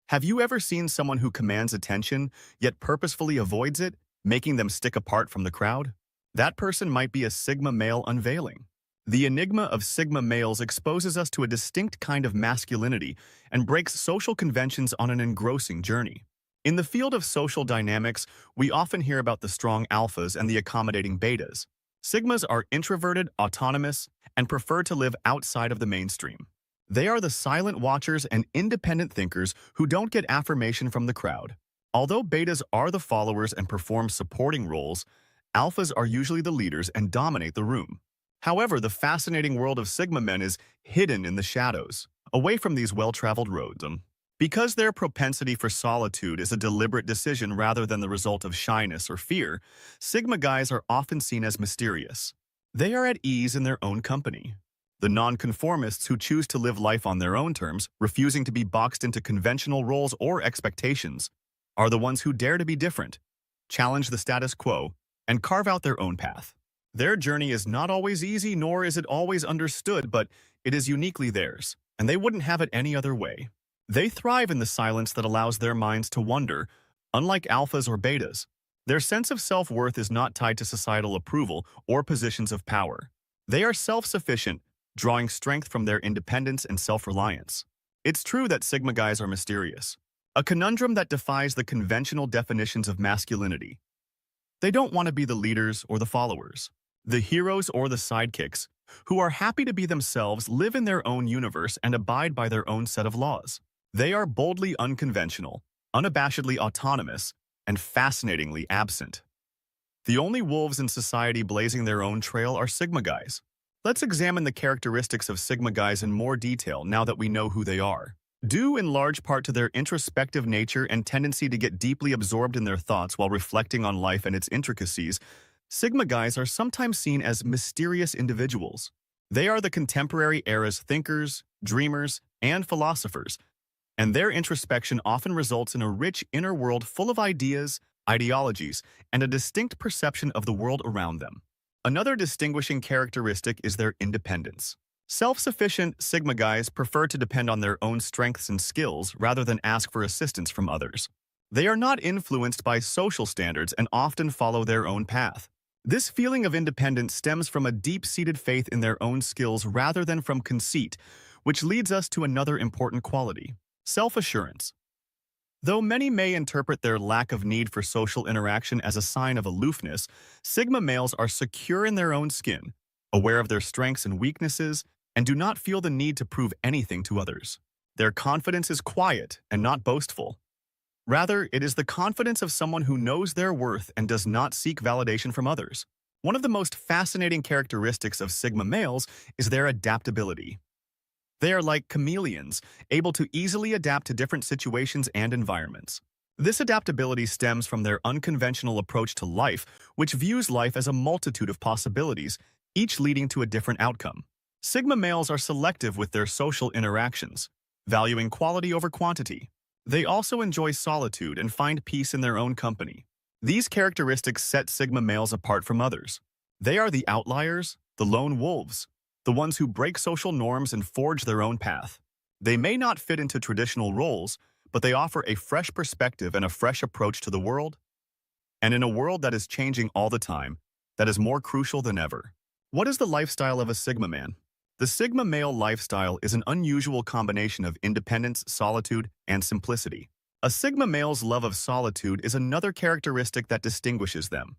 Have you ever seen someone who commands attention, yet purposefully avoids it, making them stick apart from the crowd? That person might be a Sigma male unveiling. The enigma of Sigma males exposes us to a distinct kind of masculinity and breaks social conventions on an engrossing journey. In the field of social dynamics, we often hear about the strong alphas and the accommodating betas. Sigmas are introverted, autonomous, and prefer to live outside of the mainstream. They are the silent watchers and independent thinkers who don't get affirmation from the crowd. Although betas are the followers and perform supporting roles, alphas are usually the leaders and dominate the room. However, the fascinating world of Sigma men is hidden in the shadows, away from these well-traveled roads. Because their propensity for solitude is a deliberate decision rather than the result of shyness or fear, Sigma guys are often seen as mysterious. They are at ease in their own company. The nonconformists who choose to live life on their own terms, refusing to be boxed into conventional roles or expectations, are the ones who dare to be different, challenge the status quo, and carve out their own path. Their journey is not always easy, nor is it always understood, but it is uniquely theirs, and they wouldn't have it any other way. They thrive in the silence that allows their minds to wander. Unlike alphas or betas, their sense of self-worth is not tied to societal approval or positions of power. They are self-sufficient, drawing strength from their independence and self-reliance. It's true that Sigma guys are mysterious, a conundrum that defies the conventional definitions of masculinity. They don't want to be the leaders or the followers, the heroes or the sidekicks, who are happy to be themselves, live in their own universe, and abide by their own set of laws. They are boldly unconventional, unabashedly autonomous, and fascinatingly absent. The only wolves in society blazing their own trail are Sigma guys. Let's examine the characteristics of Sigma guys in more detail now that we know who they are. Due in large part to their introspective nature and tendency to get deeply absorbed in their thoughts while reflecting on life and its intricacies, Sigma guys are sometimes seen as mysterious individuals. They are the contemporary era's thinkers, dreamers, and philosophers, and their introspection often results in a rich inner world full of ideas, ideologies, and a distinct perception of the world around them. Another distinguishing characteristic is their independence. Self-sufficient Sigma guys prefer to depend on their own strengths and skills rather than ask for assistance from others. They are not influenced by social standards and often follow their own path. This feeling of independence stems from a deep-seated faith in their own skills rather than from conceit, which leads us to another important quality: self-assurance. Though many may interpret their lack of need for social interaction as a sign of aloofness, Sigma males are secure in their own skin, aware of their strengths and weaknesses, and do not feel the need to prove anything to others. Their confidence is quiet and not boastful. Rather, it is the confidence of someone who knows their worth and does not seek validation from others. One of the most fascinating characteristics of Sigma males is their adaptability. They are like chameleons, able to easily adapt to different situations and environments. This adaptability stems from their unconventional approach to life, which views life as a multitude of possibilities, each leading to a different outcome. Sigma males are selective with their social interactions, valuing quality over quantity. They also enjoy solitude and find peace in their own company. These characteristics set Sigma males apart from others. They are the outliers, the lone wolves, the ones who break social norms and forge their own path. They may not fit into traditional roles, but they offer a fresh perspective and a fresh approach to the world. And in a world that is changing all the time, that is more crucial than ever. What is the lifestyle of a Sigma man? The Sigma male lifestyle is an unusual combination of independence, solitude, and simplicity. A Sigma male's love of solitude is another characteristic that distinguishes them.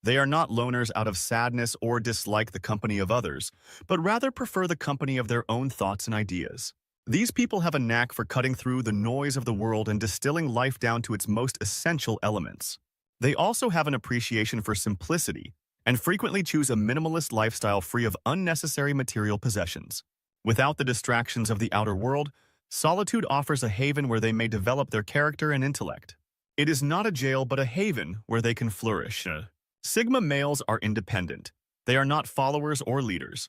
They are not loners out of sadness or dislike the company of others, but rather prefer the company of their own thoughts and ideas. These people have a knack for cutting through the noise of the world and distilling life down to its most essential elements. They also have an appreciation for simplicity and frequently choose a minimalist lifestyle free of unnecessary material possessions. Without the distractions of the outer world, solitude offers a haven where they may develop their character and intellect. It is not a jail but a haven where they can flourish. Sigma males are independent. They are not followers or leaders.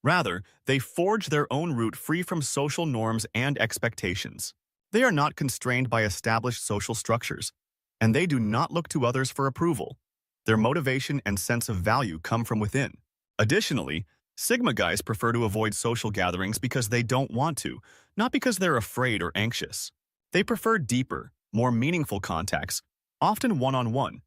Rather, they forge their own route free from social norms and expectations. They are not constrained by established social structures, and they do not look to others for approval. Their motivation and sense of value come from within. Additionally, Sigma guys prefer to avoid social gatherings because they don't want to, not because they're afraid or anxious. They prefer deeper, more meaningful contacts, often one-on-one,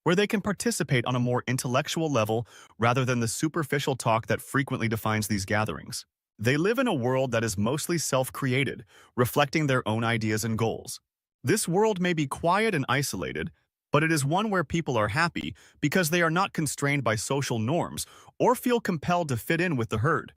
where they can participate on a more intellectual level rather than the superficial talk that frequently defines these gatherings. They live in a world that is mostly self-created, reflecting their own ideas and goals. This world may be quiet and isolated, but it is one where people are happy because they are not constrained by social norms or feel compelled to fit in with the herd.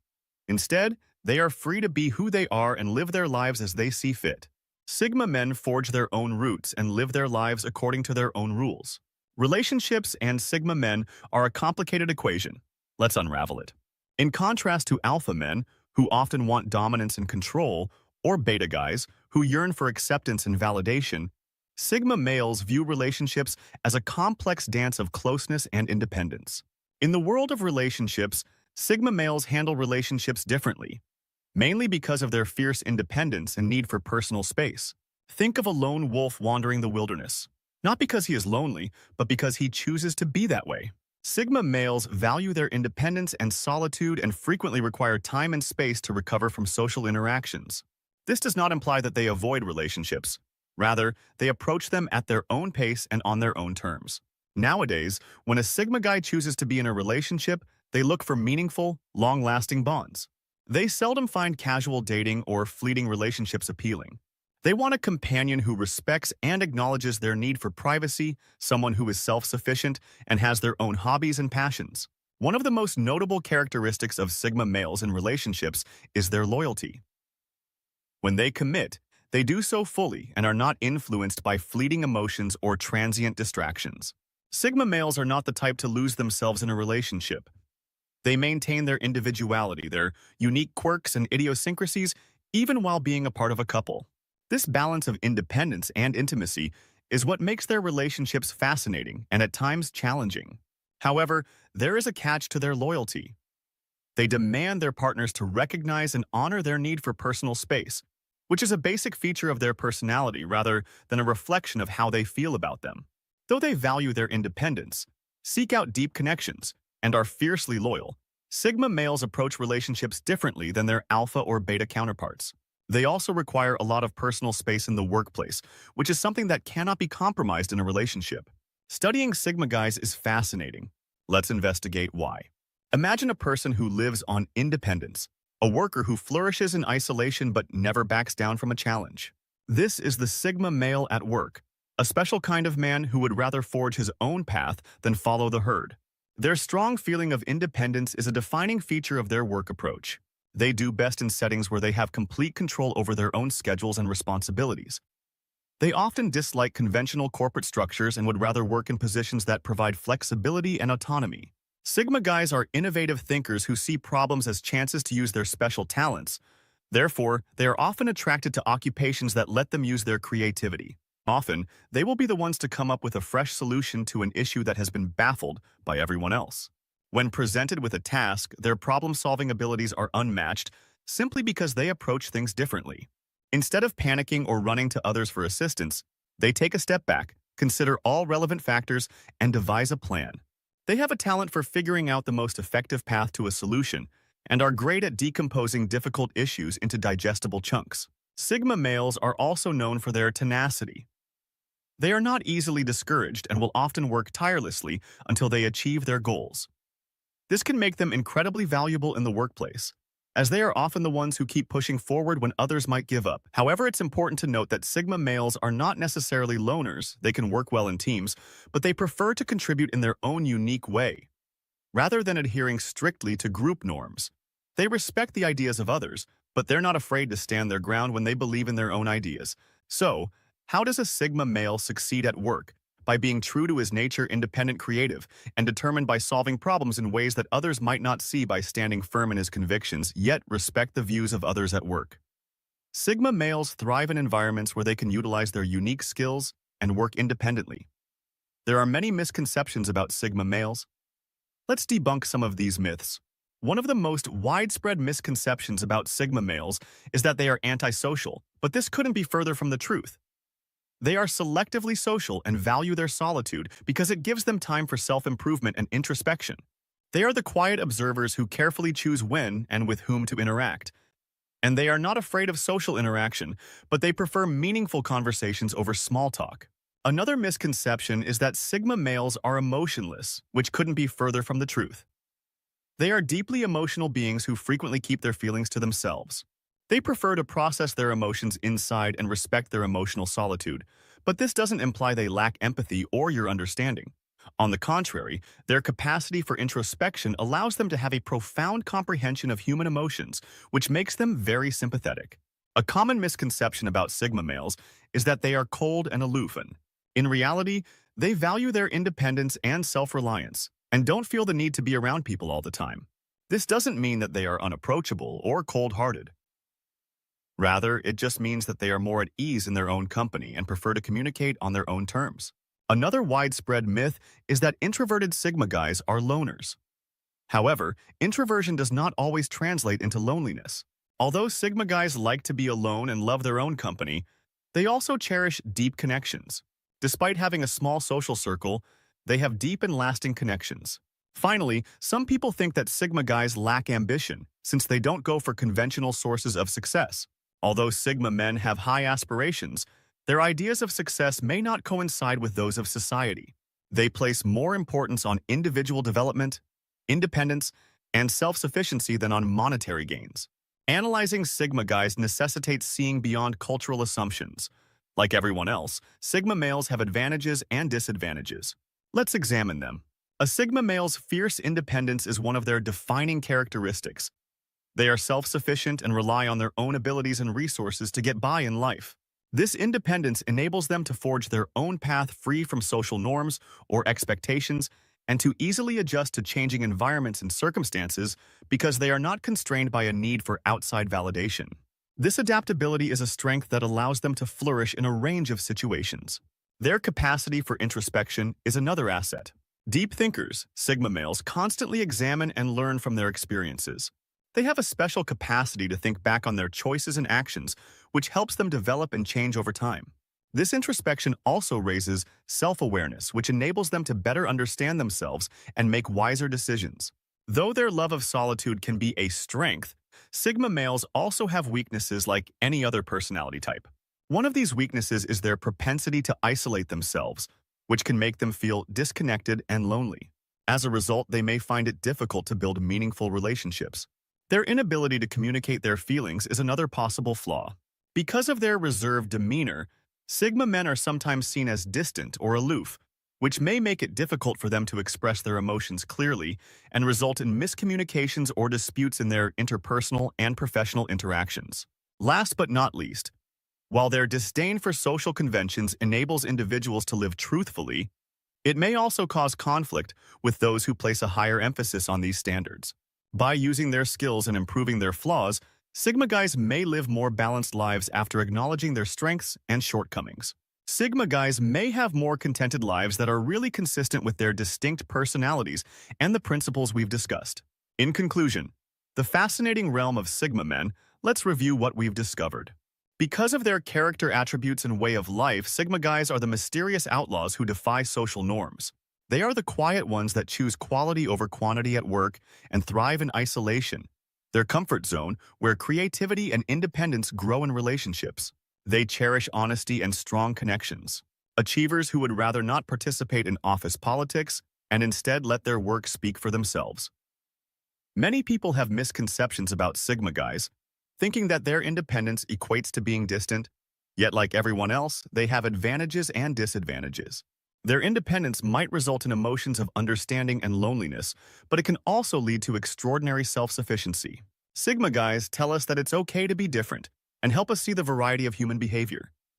Instead, they are free to be who they are and live their lives as they see fit. Sigma men forge their own roots and live their lives according to their own rules. Relationships and Sigma men are a complicated equation. Let's unravel it. In contrast to alpha men, who often want dominance and control, or beta guys, who yearn for acceptance and validation, Sigma males view relationships as a complex dance of closeness and independence. In the world of relationships, Sigma males handle relationships differently, mainly because of their fierce independence and need for personal space. Think of a lone wolf wandering the wilderness, not because he is lonely, but because he chooses to be that way. Sigma males value their independence and solitude and frequently require time and space to recover from social interactions. This does not imply that they avoid relationships. Rather, they approach them at their own pace and on their own terms. Nowadays, when a Sigma guy chooses to be in a relationship, they look for meaningful, long-lasting bonds. They seldom find casual dating or fleeting relationships appealing. They want a companion who respects and acknowledges their need for privacy, someone who is self-sufficient and has their own hobbies and passions. One of the most notable characteristics of Sigma males in relationships is their loyalty. When they commit, they do so fully and are not influenced by fleeting emotions or transient distractions. Sigma males are not the type to lose themselves in a relationship. They maintain their individuality, their unique quirks and idiosyncrasies, even while being a part of a couple. This balance of independence and intimacy is what makes their relationships fascinating and at times challenging. However, there is a catch to their loyalty. They demand their partners to recognize and honor their need for personal space, which is a basic feature of their personality rather than a reflection of how they feel about them. Though they value their independence, seek out deep connections, and are fiercely loyal, Sigma males approach relationships differently than their alpha or beta counterparts. They also require a lot of personal space in the workplace, which is something that cannot be compromised in a relationship. Studying Sigma guys is fascinating. Let's investigate why. Imagine a person who lives on independence, a worker who flourishes in isolation but never backs down from a challenge. This is the Sigma male at work, a special kind of man who would rather forge his own path than follow the herd. Their strong feeling of independence is a defining feature of their work approach. They do best in settings where they have complete control over their own schedules and responsibilities. They often dislike conventional corporate structures and would rather work in positions that provide flexibility and autonomy. Sigma guys are innovative thinkers who see problems as chances to use their special talents. Therefore, they are often attracted to occupations that let them use their creativity. Often, they will be the ones to come up with a fresh solution to an issue that has been baffled by everyone else. When presented with a task, their problem-solving abilities are unmatched simply because they approach things differently. Instead of panicking or running to others for assistance, they take a step back, consider all relevant factors, and devise a plan. They have a talent for figuring out the most effective path to a solution and are great at decomposing difficult issues into digestible chunks. Sigma males are also known for their tenacity. They are not easily discouraged and will often work tirelessly until they achieve their goals. This can make them incredibly valuable in the workplace, as they are often the ones who keep pushing forward when others might give up. However, it's important to note that Sigma males are not necessarily loners. They can work well in teams, but they prefer to contribute in their own unique way. Rather than adhering strictly to group norms, they respect the ideas of others, but they're not afraid to stand their ground when they believe in their own ideas. So, how does a Sigma male succeed at work? By being true to his nature, independent, creative, and determined by solving problems in ways that others might not see, by standing firm in his convictions, yet respect the views of others at work. Sigma males thrive in environments where they can utilize their unique skills and work independently. There are many misconceptions about Sigma males. Let's debunk some of these myths. One of the most widespread misconceptions about Sigma males is that they are antisocial, but this couldn't be further from the truth. They are selectively social and value their solitude because it gives them time for self-improvement and introspection. They are the quiet observers who carefully choose when and with whom to interact. And they are not afraid of social interaction, but they prefer meaningful conversations over small talk. Another misconception is that Sigma males are emotionless, which couldn't be further from the truth. They are deeply emotional beings who frequently keep their feelings to themselves. They prefer to process their emotions inside and respect their emotional solitude, but this doesn't imply they lack empathy or your understanding. On the contrary, their capacity for introspection allows them to have a profound comprehension of human emotions, which makes them very sympathetic. A common misconception about Sigma males is that they are cold and aloof, and in reality, they value their independence and self-reliance, and don't feel the need to be around people all the time. This doesn't mean that they are unapproachable or cold-hearted. Rather, it just means that they are more at ease in their own company and prefer to communicate on their own terms. Another widespread myth is that introverted Sigma guys are loners. However, introversion does not always translate into loneliness. Although Sigma guys like to be alone and love their own company, they also cherish deep connections. Despite having a small social circle, they have deep and lasting connections. Finally, some people think that Sigma guys lack ambition, since they don't go for conventional sources of success. Although Sigma men have high aspirations, their ideas of success may not coincide with those of society. They place more importance on individual development, independence, and self-sufficiency than on monetary gains. Analyzing Sigma guys necessitates seeing beyond cultural assumptions. Like everyone else, Sigma males have advantages and disadvantages. Let's examine them. A Sigma male's fierce independence is one of their defining characteristics. They are self-sufficient and rely on their own abilities and resources to get by in life. This independence enables them to forge their own path free from social norms or expectations and to easily adjust to changing environments and circumstances because they are not constrained by a need for outside validation. This adaptability is a strength that allows them to flourish in a range of situations. Their capacity for introspection is another asset. Deep thinkers, Sigma males, constantly examine and learn from their experiences. They have a special capacity to think back on their choices and actions, which helps them develop and change over time. This introspection also raises self-awareness, which enables them to better understand themselves and make wiser decisions. Though their love of solitude can be a strength, Sigma males also have weaknesses like any other personality type. One of these weaknesses is their propensity to isolate themselves, which can make them feel disconnected and lonely. As a result, they may find it difficult to build meaningful relationships. Their inability to communicate their feelings is another possible flaw. Because of their reserved demeanor, Sigma men are sometimes seen as distant or aloof, which may make it difficult for them to express their emotions clearly and result in miscommunications or disputes in their interpersonal and professional interactions. Last but not least, while their disdain for social conventions enables individuals to live truthfully, it may also cause conflict with those who place a higher emphasis on these standards. By using their skills and improving their flaws, Sigma guys may live more balanced lives after acknowledging their strengths and shortcomings. Sigma guys may have more contented lives that are really consistent with their distinct personalities and the principles we've discussed. In conclusion, the fascinating realm of Sigma men, let's review what we've discovered. Because of their character attributes and way of life, Sigma guys are the mysterious outlaws who defy social norms. They are the quiet ones that choose quality over quantity at work and thrive in isolation, their comfort zone where creativity and independence grow in relationships. They cherish honesty and strong connections, achievers who would rather not participate in office politics and instead let their work speak for themselves. Many people have misconceptions about Sigma guys, thinking that their independence equates to being distant, yet like everyone else, they have advantages and disadvantages. Their independence might result in emotions of understanding and loneliness, but it can also lead to extraordinary self-sufficiency. Sigma guys tell us that it's okay to be different and help us see the variety of human behavior.